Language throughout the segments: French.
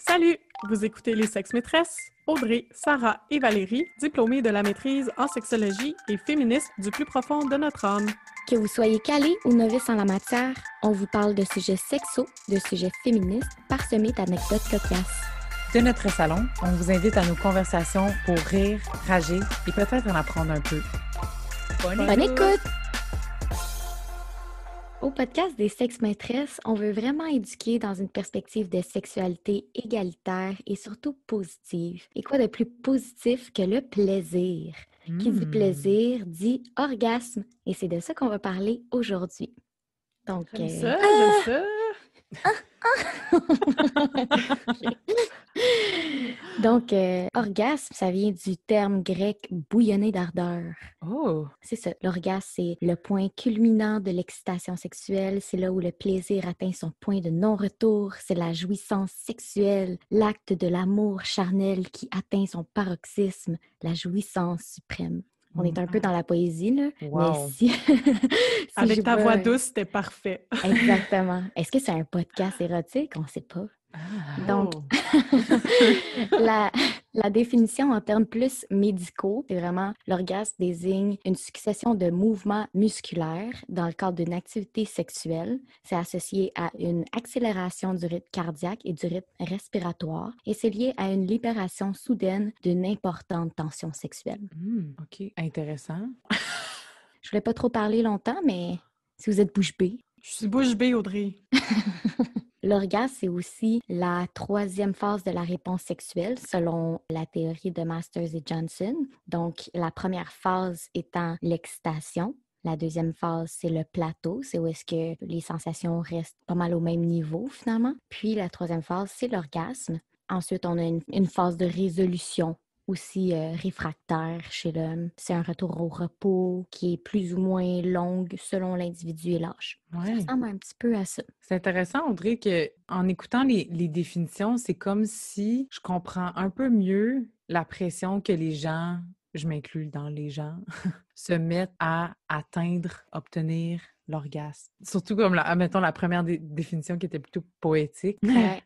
Salut! Vous écoutez Les Sexes Maîtresses, Audrey, Sarah et Valérie, diplômées de la maîtrise en sexologie et féministes du plus profond de notre âme. Que vous soyez calé ou novice en la matière, on vous parle de sujets sexos, de sujets féministes, parsemés d'anecdotes cocasses. De notre salon, on vous invite à nos conversations pour rire, rager et peut-être en apprendre un peu. Bonne écoute! Au podcast des Sexes Maîtresses, on veut vraiment éduquer dans une perspective de sexualité égalitaire et surtout positive. Et quoi de plus positif que le plaisir? Qui dit plaisir dit orgasme. Et c'est de ça qu'on va parler aujourd'hui. Donc, J'aime ça! Donc, orgasme, ça vient du terme grec bouillonner d'ardeur. Oh! C'est ça. L'orgasme, c'est le point culminant de l'excitation sexuelle. C'est là où le plaisir atteint son point de non-retour. C'est la jouissance sexuelle, l'acte de l'amour charnel qui atteint son paroxysme, la jouissance suprême. On est un peu dans la poésie, là. Wow. Mais si Avec ta voix douce, c'était parfait. Exactement. Est-ce que c'est un podcast érotique? On ne sait pas. Donc, la définition en termes plus médicaux, c'est vraiment l'orgasme désigne une succession de mouvements musculaires dans le cadre d'une activité sexuelle. C'est associé à une accélération du rythme cardiaque et du rythme respiratoire et c'est lié à une libération soudaine d'une importante tension sexuelle. OK. Intéressant. Je voulais pas trop parler longtemps, mais si vous êtes bouche bée. Je suis bouche bée, Audrey. L'orgasme, c'est aussi la troisième phase de la réponse sexuelle, selon la théorie de Masters et Johnson. Donc, la première phase étant l'excitation. La deuxième phase, c'est le plateau, c'est où est-ce que les sensations restent pas mal au même niveau, finalement. Puis, la troisième phase, c'est l'orgasme. Ensuite, on a une phase de résolution, aussi réfractaire chez l'homme. C'est un retour au repos qui est plus ou moins longue selon l'individu et l'âge. Ouais. Ça ressemble un petit peu à ça. C'est intéressant, Audrey, qu'en écoutant les définitions, c'est comme si je comprends un peu mieux la pression que les gens, je m'inclus dans les gens, se mettent à atteindre, obtenir l'orgasme. Surtout comme, admettons, la première définition qui était plutôt poétique. Ouais.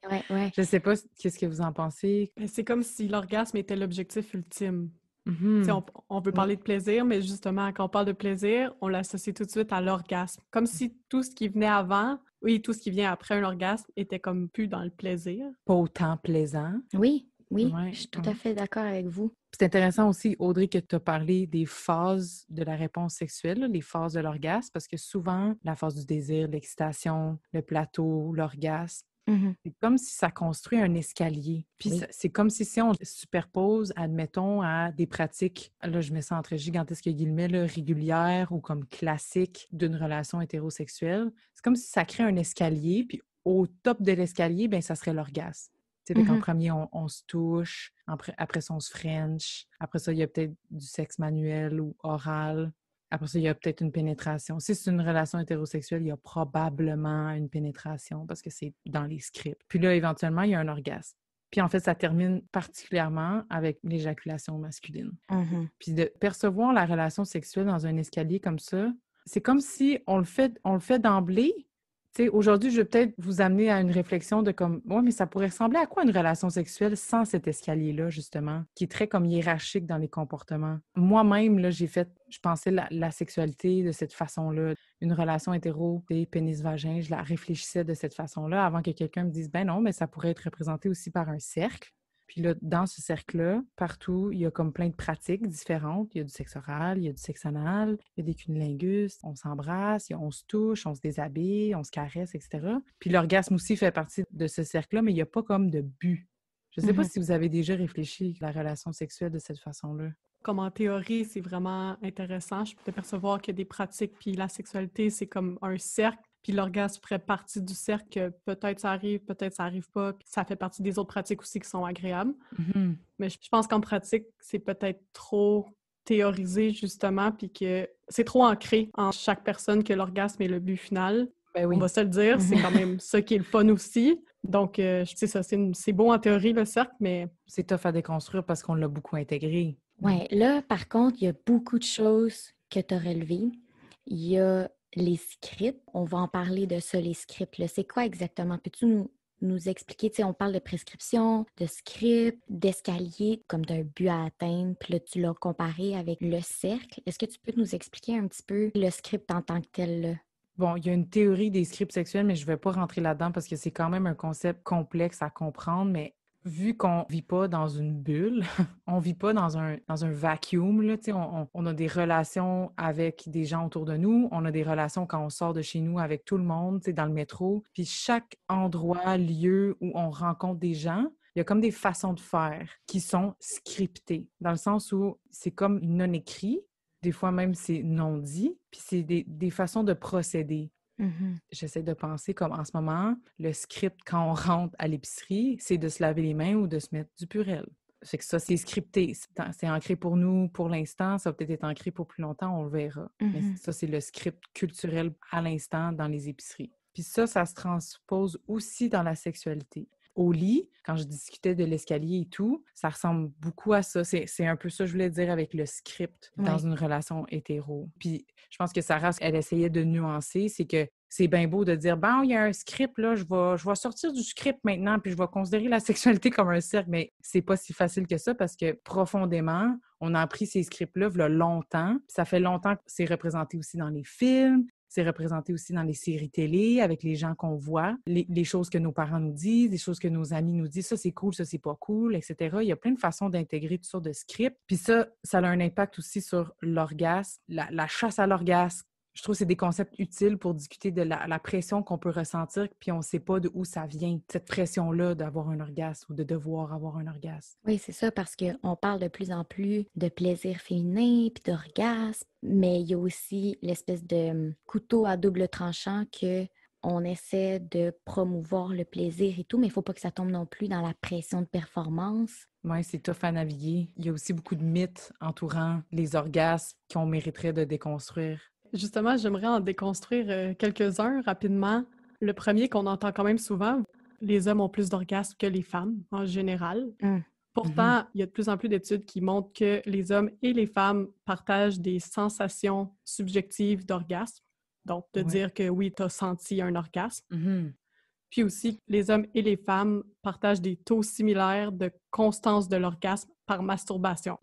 Je sais pas qu'est-ce que vous en pensez. C'est comme si l'orgasme était l'objectif ultime. Mm-hmm. On veut parler de plaisir, mais justement, quand on parle de plaisir, on l'associe tout de suite à l'orgasme. Comme si tout ce qui venait avant, tout ce qui vient après un orgasme était comme plus dans le plaisir. Pas autant plaisant. Oui, Ouais, je suis tout à fait d'accord avec vous. C'est intéressant aussi, Audrey, que tu as parlé des phases de la réponse sexuelle, là, les phases de l'orgasme, parce que souvent, la phase du désir, l'excitation, le plateau, l'orgasme, c'est comme si ça construit un escalier. Puis c'est comme si on superpose, admettons, à des pratiques, là je mets ça entre gigantesques guillemets, là, régulières ou comme classiques d'une relation hétérosexuelle. C'est comme si ça crée un escalier, puis au top de l'escalier, ben ça serait l'orgasme. En premier, on se touche, après ça, on se french. Après ça, il y a peut-être du sexe manuel ou oral. Après ça, il y a peut-être une pénétration. Si c'est une relation hétérosexuelle, il y a probablement une pénétration parce que c'est dans les scripts. Puis là, éventuellement, il y a un orgasme. Puis en fait, ça termine particulièrement avec l'éjaculation masculine. Puis de percevoir la relation sexuelle dans un escalier comme ça, c'est comme si on le fait d'emblée. Tu sais, aujourd'hui, je vais peut-être vous amener à une réflexion de comme, ouais, mais ça pourrait ressembler à quoi une relation sexuelle sans cet escalier-là, justement, qui est très comme hiérarchique dans les comportements. Moi-même, là, je pensais la sexualité de cette façon-là. Une relation hétéro, pénis-vagin, je la réfléchissais de cette façon-là avant que quelqu'un me dise, ben non, mais ça pourrait être représenté aussi par un cercle. Puis là, dans ce cercle-là, partout, il y a comme plein de pratiques différentes. Il y a du sexe oral, il y a du sexe anal, il y a des cunnilingus, on s'embrasse, on se touche, on se déshabille, on se caresse, etc. Puis l'orgasme aussi fait partie de ce cercle-là, mais il n'y a pas comme de but. Je ne sais pas si vous avez déjà réfléchi à la relation sexuelle de cette façon-là. Comme en théorie, c'est vraiment intéressant. Je peux percevoir qu'il y a des pratiques, puis la sexualité, c'est comme un cercle. Puis l'orgasme ferait partie du cercle, que peut-être ça arrive pas, puis ça fait partie des autres pratiques aussi qui sont agréables. Mais je pense qu'en pratique, c'est peut-être trop théorisé, justement, puis que c'est trop ancré en chaque personne que l'orgasme est le but final. Ben oui. On va se le dire, c'est quand même ça qui est le fun aussi. Donc, c'est ça, c'est beau en théorie, le cercle, mais... C'est tough à déconstruire parce qu'on l'a beaucoup intégré. Oui, là, par contre, il y a beaucoup de choses que tu as relevées. Il y a les scripts. On va en parler de ça, les scripts. Là. C'est quoi exactement? Peux-tu nous nous expliquer, tu sais, on parle de prescription, de script, d'escalier, comme d'un but à atteindre, puis là, tu l'as comparé avec le cercle. Est-ce que tu peux nous expliquer un petit peu le script en tant que tel, là? Bon, il y a une théorie des scripts sexuels, mais je ne vais pas rentrer là-dedans parce que c'est quand même un concept complexe à comprendre, mais vu qu'on ne vit pas dans une bulle, on ne vit pas dans un vacuum, là, tu sais, on a des relations avec des gens autour de nous, on a des relations quand on sort de chez nous avec tout le monde, tu sais, dans le métro, puis chaque endroit, lieu où on rencontre des gens, il y a comme des façons de faire qui sont scriptées, dans le sens où c'est comme non écrit, des fois même c'est non dit, puis c'est des façons de procéder. Mm-hmm. J'essaie de penser comme en ce moment, le script quand on rentre à l'épicerie, c'est de se laver les mains ou de se mettre du Purell. Fait que ça, c'est scripté. C'est ancré pour nous pour l'instant. Ça va peut-être être ancré pour plus longtemps, on le verra. Mais ça, c'est le script culturel à l'instant dans les épiceries. Puis ça se transpose aussi dans la sexualité. Au lit, quand je discutais de l'escalier et tout, ça ressemble beaucoup à ça. C'est un peu ça que je voulais dire avec le script dans une relation hétéro. Puis je pense que Sarah, elle essayait de nuancer, c'est que c'est bien beau de dire, bon, il y a un script, là, je vais sortir du script maintenant, puis je vais considérer la sexualité comme un cercle, mais c'est pas si facile que ça parce que profondément, on a appris ces scripts-là il y a longtemps, puis ça fait longtemps que c'est représenté aussi dans les films, c'est représenté aussi dans les séries télé, avec les gens qu'on voit, les choses que nos parents nous disent, les choses que nos amis nous disent, ça c'est cool, ça c'est pas cool, etc. Il y a plein de façons d'intégrer toutes sortes de scripts. Puis ça a un impact aussi sur l'orgasme, la chasse à l'orgasme. Je trouve que c'est des concepts utiles pour discuter de la pression qu'on peut ressentir, puis on ne sait pas d'où ça vient, cette pression-là d'avoir un orgasme ou de devoir avoir un orgasme. Oui, c'est ça, parce qu'on parle de plus en plus de plaisir féminin puis d'orgasme, mais il y a aussi l'espèce de couteau à double tranchant que on essaie de promouvoir le plaisir et tout, mais il ne faut pas que ça tombe non plus dans la pression de performance. Oui, c'est tough à naviguer. Il y a aussi beaucoup de mythes entourant les orgasmes qu'on mériterait de déconstruire. Justement, j'aimerais en déconstruire quelques-uns rapidement. Le premier qu'on entend quand même souvent, les hommes ont plus d'orgasmes que les femmes en général. Pourtant, il y a de plus en plus d'études qui montrent que les hommes et les femmes partagent des sensations subjectives d'orgasme. Donc, de dire que oui, tu as senti un orgasme. Puis aussi, les hommes et les femmes partagent des taux similaires de constance de l'orgasme par masturbation.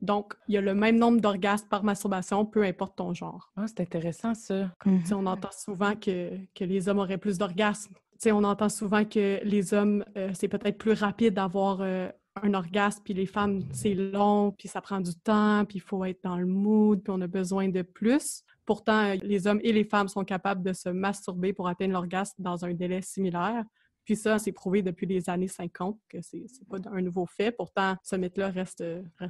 Donc, il y a le même nombre d'orgasmes par masturbation, peu importe ton genre. Ah, c'est intéressant, ça. On entend souvent que les hommes auraient plus d'orgasmes. On entend souvent que les hommes, c'est peut-être plus rapide d'avoir un orgasme, puis les femmes, c'est long, puis ça prend du temps, puis il faut être dans le mood, puis on a besoin de plus. Pourtant, les hommes et les femmes sont capables de se masturber pour atteindre l'orgasme dans un délai similaire. Puis ça, c'est prouvé depuis les années 50 que c'est pas un nouveau fait. Pourtant, ce mythe-là reste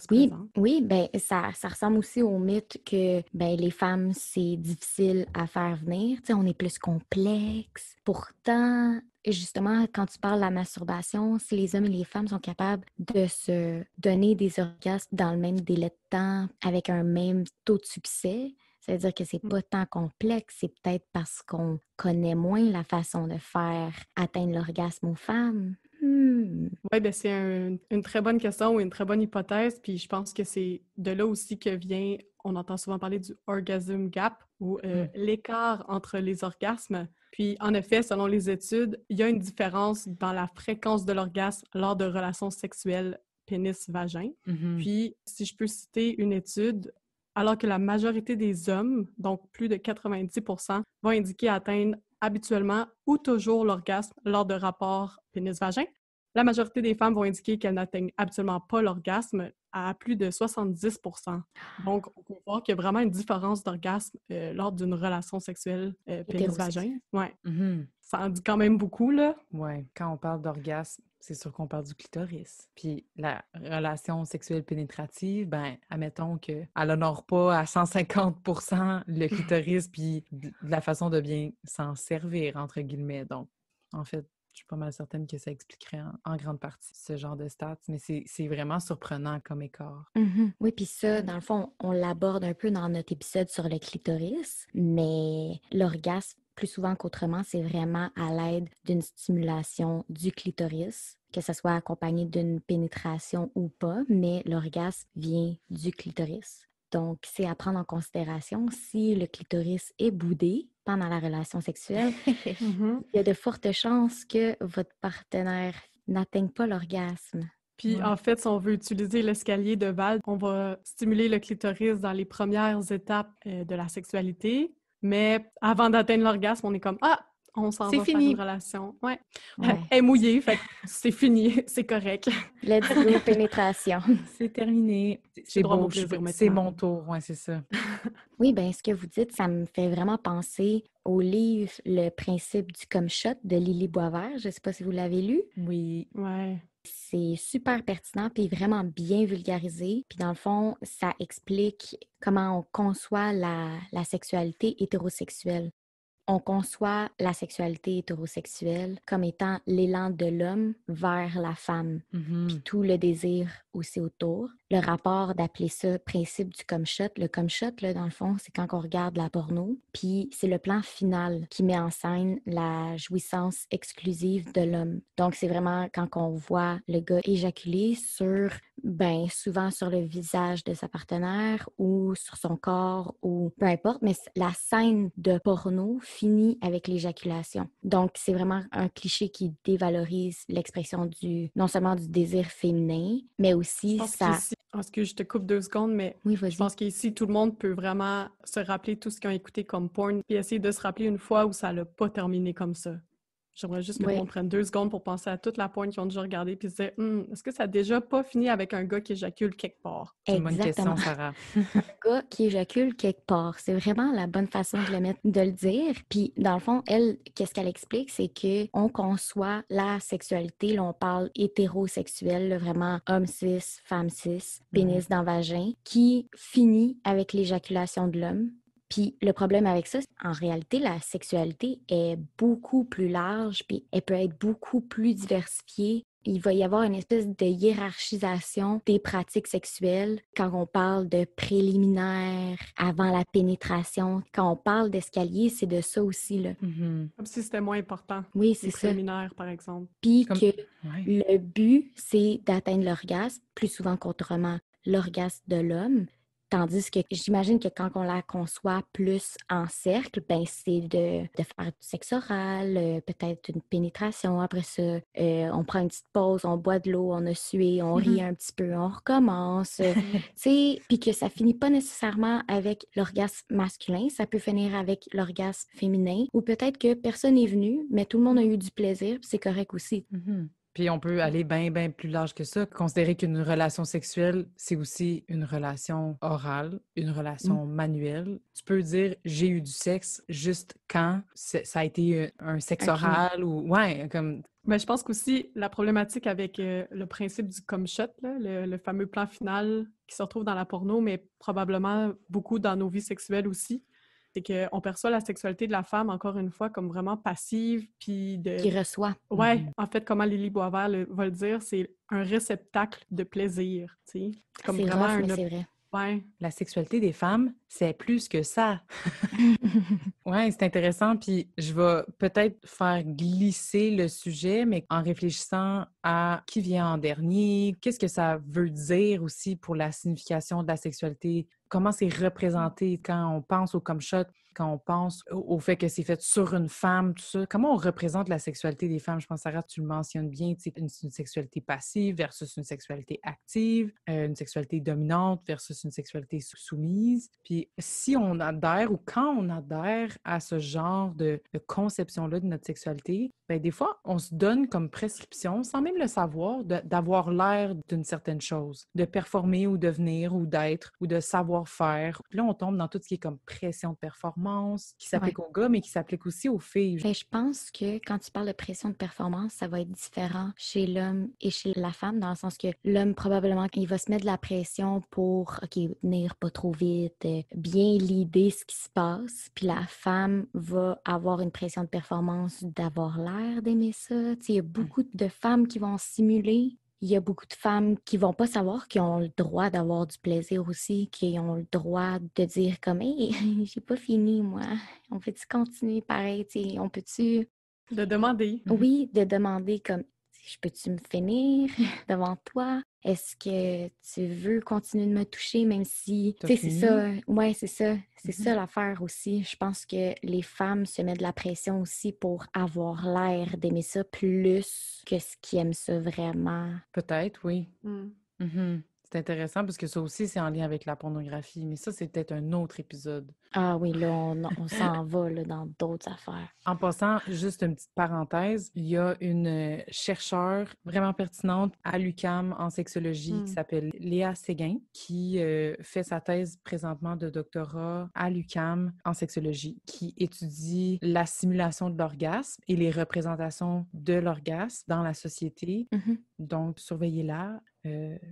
présent. Oui, ben ça ressemble aussi au mythe que ben, les femmes, c'est difficile à faire venir. Tu sais, on est plus complexe. Pourtant, justement, quand tu parles de la masturbation, si les hommes et les femmes sont capables de se donner des orgasmes dans le même délai de temps, avec un même taux de succès, ça veut dire que c'est pas tant complexe, c'est peut-être parce qu'on connaît moins la façon de faire atteindre l'orgasme aux femmes. Oui, ben c'est une très bonne question ou une très bonne hypothèse, puis je pense que c'est de là aussi que vient, on entend souvent parler du orgasm gap ou l'écart entre les orgasmes. Puis en effet, selon les études, il y a une différence dans la fréquence de l'orgasme lors de relations sexuelles pénis-vagin. Puis, si je peux citer une étude, alors que la majorité des hommes, donc plus de 90%, vont indiquer atteindre habituellement ou toujours l'orgasme lors de rapports pénis-vagin, la majorité des femmes vont indiquer qu'elles n'atteignent absolument pas l'orgasme à plus de 70%. Donc, on peut voir qu'il y a vraiment une différence d'orgasme lors d'une relation sexuelle pénis-vagin. Ouais. Ça en dit quand même beaucoup, là. Oui, quand on parle d'orgasme, c'est sûr qu'on parle du clitoris. Puis la relation sexuelle pénétrative, ben, admettons qu'elle n'honore pas à 150% le clitoris puis de la façon de bien s'en servir, entre guillemets. Donc, en fait, je suis pas mal certaine que ça expliquerait en grande partie ce genre de stats, mais c'est vraiment surprenant comme écart. Oui, puis ça, dans le fond, on l'aborde un peu dans notre épisode sur le clitoris, mais l'orgasme, plus souvent qu'autrement, c'est vraiment à l'aide d'une stimulation du clitoris, que ce soit accompagné d'une pénétration ou pas, mais l'orgasme vient du clitoris. Donc, c'est à prendre en considération si le clitoris est boudé pendant la relation sexuelle. Mhm. Il y a de fortes chances que votre partenaire n'atteigne pas l'orgasme. Puis, Ouais. en fait, si on veut utiliser l'escalier de Val, on va stimuler le clitoris dans les premières étapes de la sexualité. Mais avant d'atteindre l'orgasme, on est comme « Ah, on s'en C'est va faire une fini. relation. » Ouais. Ouais. Elle est mouillée, fait que c'est fini, c'est correct. Let's go, pénétration. C'est terminé. J'ai C'est droit à beau, mon plaisir c'est maintenant. mon tour, ouais, c'est ça. Oui, bien, ce que vous dites, ça me fait vraiment penser au livre Le principe du cum shot de Lily Boisvert. Je ne sais pas si vous l'avez lu. Oui. Ouais. C'est super pertinent puis vraiment bien vulgarisé. Puis dans le fond, ça explique comment on conçoit la sexualité hétérosexuelle. On conçoit la sexualité hétérosexuelle comme étant l'élan de l'homme vers la femme, puis tout le désir aussi autour. Le rapport d'appeler ça principe du cum shot. Le cum shot, là, dans le fond, c'est quand on regarde la porno, puis c'est le plan final qui met en scène la jouissance exclusive de l'homme. Donc, c'est vraiment quand on voit le gars éjaculer sur, ben, souvent sur le visage de sa partenaire ou sur son corps ou peu importe, mais la scène de porno finit avec l'éjaculation. Donc, c'est vraiment un cliché qui dévalorise l'expression non seulement du désir féminin, mais Je aussi pense ça... qu'ici, que je te coupe 2 secondes, mais Oui, je vas-y. pense qu'ici, tout le monde peut vraiment se rappeler tout ce qu'ils ont écouté comme porn, puis essayer de se rappeler une fois où ça l'a pas terminé comme ça. J'aimerais juste que tout le Oui. monde prenne 2 secondes pour penser à toute la porn qu'ils ont déjà regardée, puis se dire, est-ce que ça a déjà pas fini avec un gars qui éjacule quelque part? C'est une bonne Exactement. question, Sarah. Un gars qui éjacule quelque part. C'est vraiment la bonne façon de le dire. Puis, dans le fond, elle, qu'est-ce qu'elle explique, c'est que on conçoit la sexualité, là, on parle hétérosexuel, là, vraiment homme cis, femme cis, pénis dans vagin, qui finit avec l'éjaculation de l'homme. Puis le problème avec ça, en réalité, la sexualité est beaucoup plus large, puis elle peut être beaucoup plus diversifiée. Il va y avoir une espèce de hiérarchisation des pratiques sexuelles quand on parle de préliminaires, avant la pénétration. Quand on parle d'escalier, c'est de ça aussi, là. Comme si c'était moins important, Oui, les c'est ça. préliminaires, par exemple. Puis Comme... que Ouais. le but, c'est d'atteindre l'orgasme, plus souvent qu'autrement l'orgasme de l'homme. Tandis que j'imagine que quand on la conçoit plus en cercle, ben c'est de faire du sexe oral, peut-être une pénétration. Après ça, on prend une petite pause, on boit de l'eau, on a sué, on rit un petit peu, on recommence. Tu sais, puis que ça finit pas nécessairement avec l'orgasme masculin, ça peut finir avec l'orgasme féminin. Ou peut-être que personne n'est venu, mais tout le monde a eu du plaisir, puis c'est correct aussi. Puis on peut aller bien plus large que ça. Considérer qu'une relation sexuelle, c'est aussi une relation orale, une relation manuelle. Tu peux dire j'ai eu du sexe juste quand ça a été un sexe Un climat. oral ou ouais, comme Mais je pense qu'aussi, la problématique avec le principe du cum shot, là, le fameux plan final qui se retrouve dans la porno, mais probablement beaucoup dans nos vies sexuelles aussi, c'est qu'on perçoit la sexualité de la femme, encore une fois, comme vraiment passive, puis de... Qui reçoit. Ouais, en fait, comment Lily Boisvert va le dire, c'est un réceptacle de plaisir, tu sais. C'est comme C'est vraiment rough, mais un... c'est vrai. Ouais. la sexualité des femmes, c'est plus que ça. Ouais, c'est intéressant. Puis je vais peut-être faire glisser le sujet, mais en réfléchissant à qui vient en dernier, qu'est-ce que ça veut dire aussi pour la signification de la sexualité, comment c'est représenté quand on pense au cum shot, quand on pense au fait que c'est fait sur une femme, tout ça. Comment on représente la sexualité des femmes? Je pense, Sarah, tu le mentionnes bien, tu sais, une sexualité passive versus une sexualité active, une sexualité dominante versus une sexualité soumise. Puis si on adhère ou quand on adhère à ce genre de conception-là de notre sexualité, bien, des fois, on se donne comme prescription, sans même le savoir, d'avoir l'air d'une certaine chose, de performer ou devenir ou d'être ou de savoir-faire. Puis là, on tombe dans tout ce qui est comme pression de performance, qui s'applique aux gars, mais qui s'applique aussi aux filles. Ben, je pense que quand tu parles de pression de performance, ça va être différent chez l'homme et chez la femme, dans le sens que l'homme, probablement, il va se mettre de la pression pour, OK, venir pas trop vite, bien leader ce qui se passe. Puis la femme va avoir une pression de performance d'avoir l'air d'aimer ça. Tu sais, il y a beaucoup de femmes qui vont simuler. Il y a beaucoup de femmes qui vont pas savoir qu'ils ont le droit d'avoir du plaisir aussi, qui ont le droit de dire comme « Hey, j'ai pas fini, moi. On peut-tu continuer pareil? T'sais, on peut-tu... » De demander. Oui, de demander comme « Je peux-tu me finir devant toi? » est-ce que tu veux continuer de me toucher même si... T'as Tu sais, c'est fini? ça. Ouais, c'est ça. C'est ça l'affaire aussi. Je pense que les femmes se mettent de la pression aussi pour avoir l'air d'aimer ça plus que ce qui aiment ça vraiment. Peut-être, oui. Mm. Mhm. C'est intéressant parce que ça aussi, c'est en lien avec la pornographie. Mais ça, c'est peut-être un autre épisode. Ah oui, là, on s'en va là, dans d'autres affaires. En passant, juste une petite parenthèse, il y a une chercheure vraiment pertinente à l'UQAM en sexologie qui s'appelle Léa Séguin, qui fait sa thèse présentement de doctorat à l'UQAM en sexologie, qui étudie la simulation de l'orgasme et les représentations de l'orgasme dans la société. Donc, surveillez-la.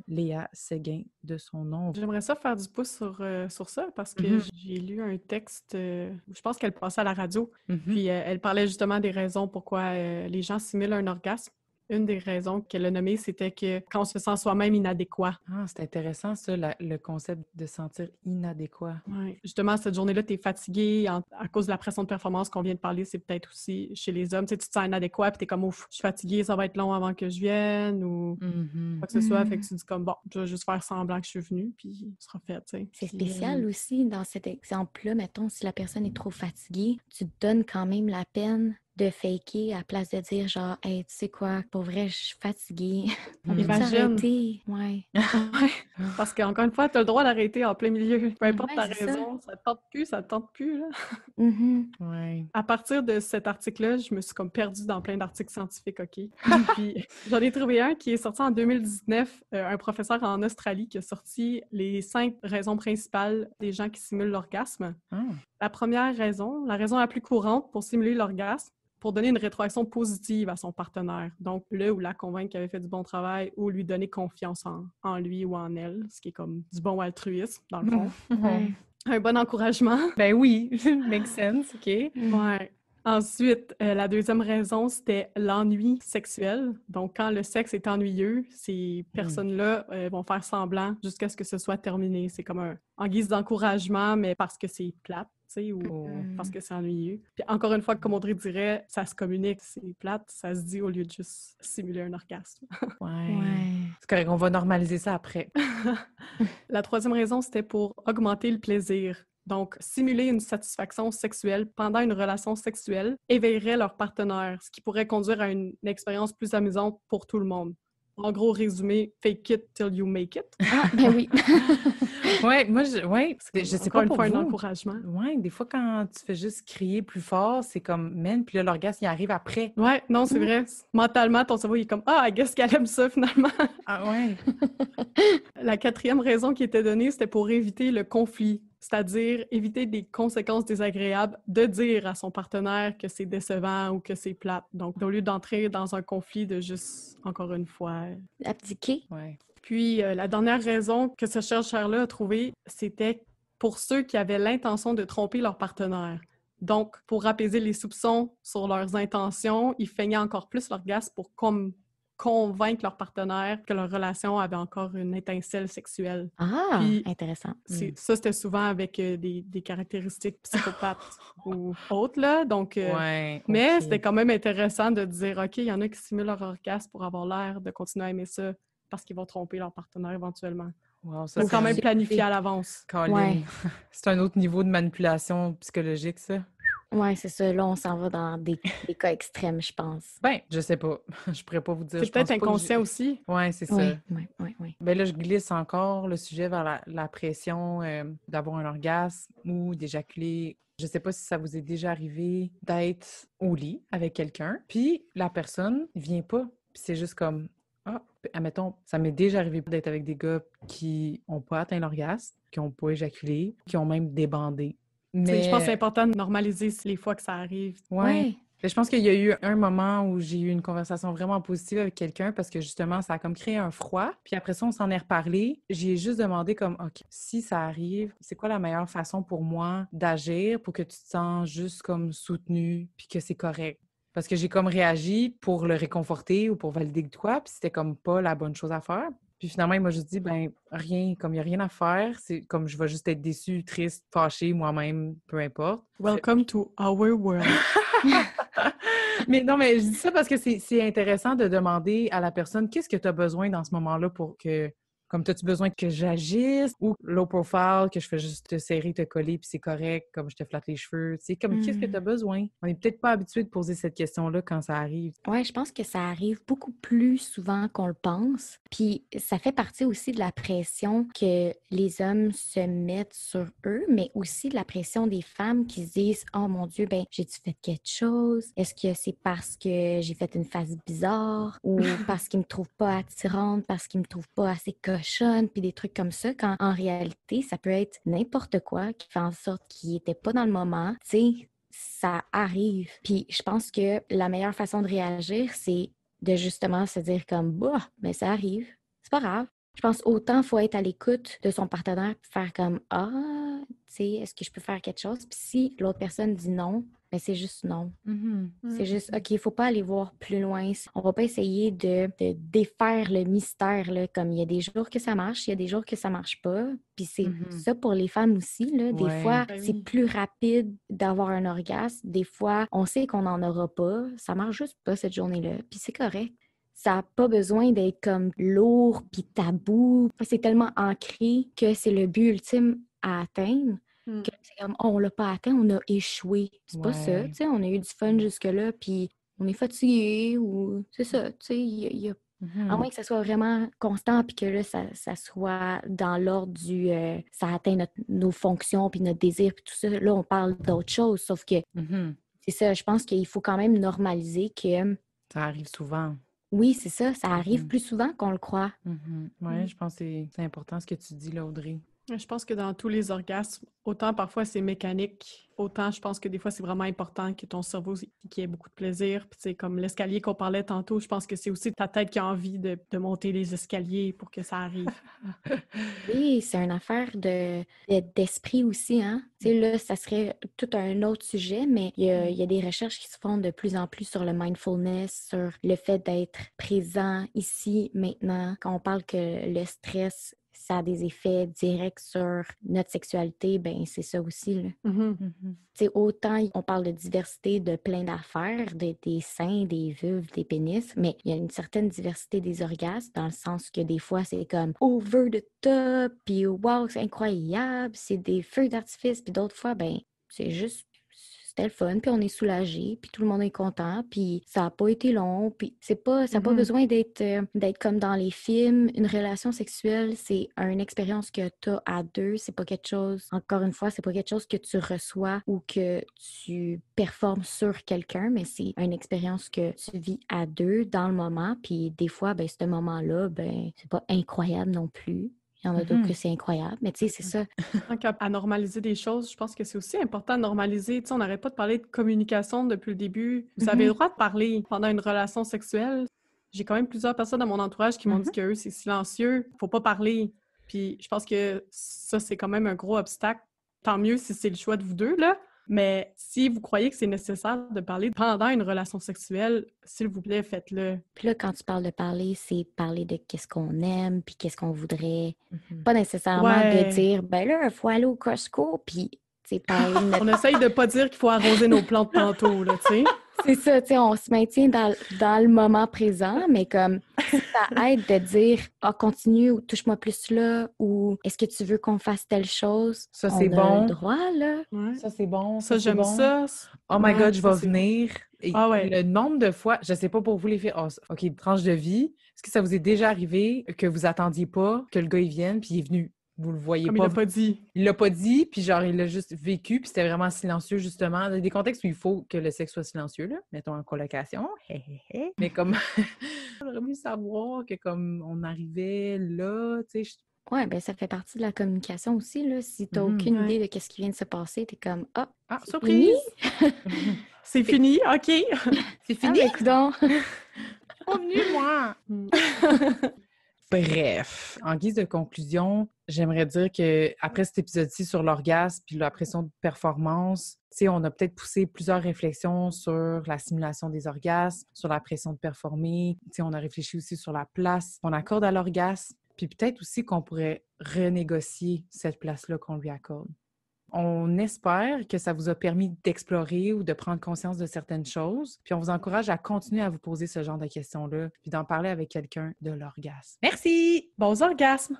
Léa Séguin de son nom. J'aimerais ça faire du pouce sur ça parce que j'ai lu un texte, je pense qu'elle passait à la radio, puis elle parlait justement des raisons pourquoi les gens simulent un orgasme. Une des raisons qu'elle a nommées, c'était que quand on se sent soi-même inadéquat. Ah, c'est intéressant ça, le concept de sentir inadéquat. Ouais. Justement, cette journée-là, tu es fatigué à cause de la pression de performance qu'on vient de parler, c'est peut-être aussi chez les hommes. Tu sais, tu te sens inadéquat, puis tu es comme, ouf, je suis fatiguée, ça va être long avant que je vienne, ou quoi que ce soit. Fait que tu dis comme, bon, je vais juste faire semblant que je suis venue, puis ce sera fait, tu sais. C'est spécial aussi dans cet exemple-là. Mettons, si la personne est trop fatiguée, tu te donnes quand même la peine de faker à place de dire genre, hey, tu sais quoi, pour vrai, je suis fatiguée. On peut s'arrêter. Ouais. Parce qu'encore une fois, tu as le droit d'arrêter en plein milieu. Peu importe ta raison, ça te tente plus, là. Ouais. À partir de cet article-là, je me suis comme perdue dans plein d'articles scientifiques, OK? Puis j'en ai trouvé un qui est sorti en 2019, un professeur en Australie qui a sorti les 5 raisons principales des gens qui simulent l'orgasme. La première raison, la raison la plus courante pour simuler l'orgasme, pour donner une rétroaction positive à son partenaire. Donc, le ou la convaincre qu'il avait fait du bon travail ou lui donner confiance en lui ou en elle, ce qui est comme du bon altruisme, dans le fond. Un bon encouragement. Ben oui, make sense, OK. Ouais. Ensuite, la deuxième raison, c'était l'ennui sexuel. Donc, quand le sexe est ennuyeux, ces personnes-là vont faire semblant jusqu'à ce que ce soit terminé. C'est comme en guise d'encouragement, mais parce que c'est plate, tu sais, ou parce que c'est ennuyeux. Puis encore une fois, comme Audrey dirait, ça se communique, c'est plate, ça se dit au lieu de juste simuler un orgasme. C'est correct, on va normaliser ça après. La troisième raison, c'était pour augmenter le plaisir. Donc, simuler une satisfaction sexuelle pendant une relation sexuelle éveillerait leur partenaire, ce qui pourrait conduire à une expérience plus amusante pour tout le monde. En gros, résumé, fake it till you make it. Ah, ben oui. Moi, je sais pas Encore une pour fois, vous. un encouragement. Ouais, des fois, quand tu fais juste crier plus fort, c'est comme, man, puis là, l'orgasme, il arrive après. Ouais, non, c'est vrai. Mentalement, ton cerveau, il est comme, ah, I guess qu'elle aime ça, finalement. Ah ouais. La quatrième raison qui était donnée, c'était pour éviter le conflit, c'est-à-dire éviter des conséquences désagréables de dire à son partenaire que c'est décevant ou que c'est plate. Donc, au lieu d'entrer dans un conflit, de juste, encore une fois... abdiquer. Ouais. Puis, la dernière raison que ce chercheur-là a trouvée, c'était pour ceux qui avaient l'intention de tromper leur partenaire. Donc, pour apaiser les soupçons sur leurs intentions, ils feignaient encore plus l'orgasme pour convaincre leur partenaire que leur relation avait encore une étincelle sexuelle. Ah, puis, intéressant. Ça, c'était souvent avec des caractéristiques psychopathes ou autres, là. Donc, mais c'était quand même intéressant de dire, OK, il y en a qui simulent leur orgasme pour avoir l'air de continuer à aimer ça parce qu'ils vont tromper leur partenaire éventuellement. Wow, ça, c'est quand même planifié à l'avance. Ouais. C'est un autre niveau de manipulation psychologique, ça. Oui, c'est ça. Là, on s'en va dans des cas extrêmes, je pense. Ben, je sais pas. Je pourrais pas vous dire. C'est peut-être inconscient aussi. Oui, c'est ça. Oui. Ben là, je glisse encore le sujet vers la pression d'avoir un orgasme ou d'éjaculer. Je sais pas si ça vous est déjà arrivé d'être au lit avec quelqu'un, puis la personne vient pas. Puis c'est juste comme, admettons, ça m'est déjà arrivé d'être avec des gars qui ont pas atteint l'orgasme, qui ont pas éjaculé, qui ont même débandé. Mais... Je pense que c'est important de normaliser les fois que ça arrive. Ouais. Je pense qu'il y a eu un moment où j'ai eu une conversation vraiment positive avec quelqu'un parce que justement, ça a comme créé un froid. Puis après ça, on s'en est reparlé. J'ai juste demandé comme, OK, si ça arrive, c'est quoi la meilleure façon pour moi d'agir pour que tu te sens juste comme soutenu puis que c'est correct? Parce que j'ai comme réagi pour le réconforter ou pour valider de quoi, puis c'était comme pas la bonne chose à faire. Puis finalement, il m'a juste dit, ben rien, comme il n'y a rien à faire, c'est comme je vais juste être déçue, triste, fâchée moi-même, peu importe. Welcome to our world. Mais non, mais je dis ça parce que c'est intéressant de demander à la personne qu'est-ce que tu as besoin dans ce moment-là pour que, comme as-tu besoin que j'agisse ou low profile, que je fais juste te serrer, te coller, puis c'est correct, comme je te flatte les cheveux. Tu sais, comme qu'est-ce que tu as besoin? On n'est peut-être pas habitué de poser cette question-là quand ça arrive. Ouais, je pense que ça arrive beaucoup plus souvent qu'on le pense. Puis ça fait partie aussi de la pression que les hommes se mettent sur eux, mais aussi de la pression des femmes qui se disent « Oh mon Dieu, ben j'ai-tu fait quelque chose? Est-ce que c'est parce que j'ai fait une face bizarre ou parce qu'ils me trouvent pas attirante, parce qu'ils me trouvent pas assez cochonne? » Puis des trucs comme ça, quand en réalité, ça peut être n'importe quoi qui fait en sorte qu'ils étaient pas dans le moment. Tu sais, ça arrive. Puis je pense que la meilleure façon de réagir, c'est de justement se dire comme, bah, mais ça arrive, c'est pas grave. Je pense autant faut être à l'écoute de son partenaire puis faire comme, ah, tu sais, est-ce que je peux faire quelque chose? Puis si l'autre personne dit non, mais c'est juste non. C'est juste, OK, il faut pas aller voir plus loin. On va pas essayer de défaire le mystère, là, comme il y a des jours que ça marche, il y a des jours que ça marche pas. Puis c'est ça pour les femmes aussi, là. Des fois, c'est plus rapide d'avoir un orgasme. Des fois, on sait qu'on n'en aura pas. Ça marche juste pas cette journée-là. Puis c'est correct. Ça n'a pas besoin d'être comme lourd puis tabou. C'est tellement ancré que c'est le but ultime à atteindre. Que c'est comme, oh, on l'a pas atteint, on a échoué. C'est pas ça, tu sais, on a eu du fun jusque-là, puis on est fatigué, ou c'est ça, tu sais, à moins que ça soit vraiment constant, puis que là, ça soit dans l'ordre du, ça atteint nos fonctions, puis notre désir, puis tout ça, là, on parle d'autre chose, sauf que, c'est ça, je pense qu'il faut quand même normaliser que... Ça arrive souvent. Oui, c'est ça, ça arrive plus souvent qu'on le croit. Oui, je pense que c'est important ce que tu dis là, Audrey. Je pense que dans tous les orgasmes, autant parfois c'est mécanique, autant je pense que des fois c'est vraiment important que ton cerveau qui ait beaucoup de plaisir. Puis c'est comme l'escalier qu'on parlait tantôt, je pense que c'est aussi ta tête qui a envie de monter les escaliers pour que ça arrive. Oui, c'est une affaire d'esprit aussi, hein. Tu sais, là, ça serait tout un autre sujet, mais il y a des recherches qui se font de plus en plus sur le mindfulness, sur le fait d'être présent ici, maintenant. Quand on parle que le stress, ça a des effets directs sur notre sexualité, ben c'est ça aussi, là. Tu sais, autant on parle de diversité de plein d'affaires, des seins, des vulves, des pénis, mais il y a une certaine diversité des orgasmes, dans le sens que des fois, c'est comme over the top, puis wow, c'est incroyable, c'est des feux d'artifice, puis d'autres fois, ben c'est juste, c'était le fun, puis on est soulagé, puis tout le monde est content, puis ça n'a pas été long, puis ça n'a pas besoin d'être comme dans les films. Une relation sexuelle, c'est une expérience que tu as à deux, c'est pas quelque chose, encore une fois, c'est pas quelque chose que tu reçois ou que tu performes sur quelqu'un, mais c'est une expérience que tu vis à deux dans le moment, puis des fois, ben ce moment-là, ben c'est pas incroyable non plus. Il y en a d'autres que c'est incroyable, mais tu sais, c'est ça. Tant qu'à normaliser des choses, je pense que c'est aussi important de normaliser. Tu sais, on n'arrête pas de parler de communication depuis le début. Vous avez le droit de parler pendant une relation sexuelle. J'ai quand même plusieurs personnes dans mon entourage qui m'ont dit qu'eux, c'est silencieux, faut pas parler. Puis je pense que ça, c'est quand même un gros obstacle. Tant mieux si c'est le choix de vous deux, là. Mais si vous croyez que c'est nécessaire de parler pendant une relation sexuelle, s'il vous plaît, faites-le. Puis là, quand tu parles de parler, c'est parler de qu'est-ce qu'on aime, puis qu'est-ce qu'on voudrait. Pas nécessairement de dire, ben là, il faut aller au Costco, puis c'est parler de notre... On essaye de pas dire qu'il faut arroser nos plantes tantôt, là, tu sais. C'est ça, tu sais, on se maintient dans le moment présent, mais comme ça aide de dire « Ah, continue » ou « Touche-moi plus là » ou « Est-ce que tu veux qu'on fasse telle chose? » Ça, c'est On bon. a le droit, là. Ouais. Ça, c'est bon. Ça, j'aime ça. Oh my God, je vais ça, venir. Et le nombre de fois, je sais pas pour vous les filles, OK, tranche de vie, est-ce que ça vous est déjà arrivé que vous attendiez pas que le gars il vienne, puis il est venu? Vous le voyez comme pas. il l'a pas dit. Il l'a pas dit, puis genre, il l'a juste vécu, puis c'était vraiment silencieux, justement. Il y a des contextes où il faut que le sexe soit silencieux, là. Mettons en colocation. Mais comme, j'aurais voulu savoir que comme on arrivait là, tu sais. Ouais, ben ça fait partie de la communication aussi, là. Si t'as aucune idée de ce qui vient de se passer, t'es comme « Ah, c'est surprise! Fini? C'est fini, OK! C'est fini? Ah, ben, Pas venu, moi! Bref, en guise de conclusion, j'aimerais dire que après cet épisode-ci sur l'orgasme puis la pression de performance, tu sais, on a peut-être poussé plusieurs réflexions sur la simulation des orgasmes, sur la pression de performer. Tu sais, on a réfléchi aussi sur la place qu'on accorde à l'orgasme, puis peut-être aussi qu'on pourrait renégocier cette place-là qu'on lui accorde. On espère que ça vous a permis d'explorer ou de prendre conscience de certaines choses. Puis on vous encourage à continuer à vous poser ce genre de questions-là, puis d'en parler avec quelqu'un de l'orgasme. Merci! Bons orgasmes!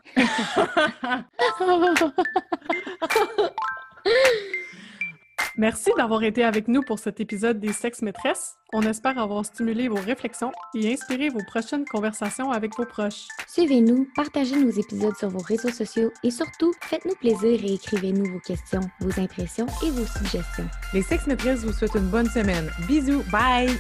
Merci d'avoir été avec nous pour cet épisode des Sexes Maîtresses. On espère avoir stimulé vos réflexions et inspiré vos prochaines conversations avec vos proches. Suivez-nous, partagez nos épisodes sur vos réseaux sociaux et surtout, faites-nous plaisir et écrivez-nous vos questions, vos impressions et vos suggestions. Les Sexes Maîtresses vous souhaitent une bonne semaine. Bisous! Bye!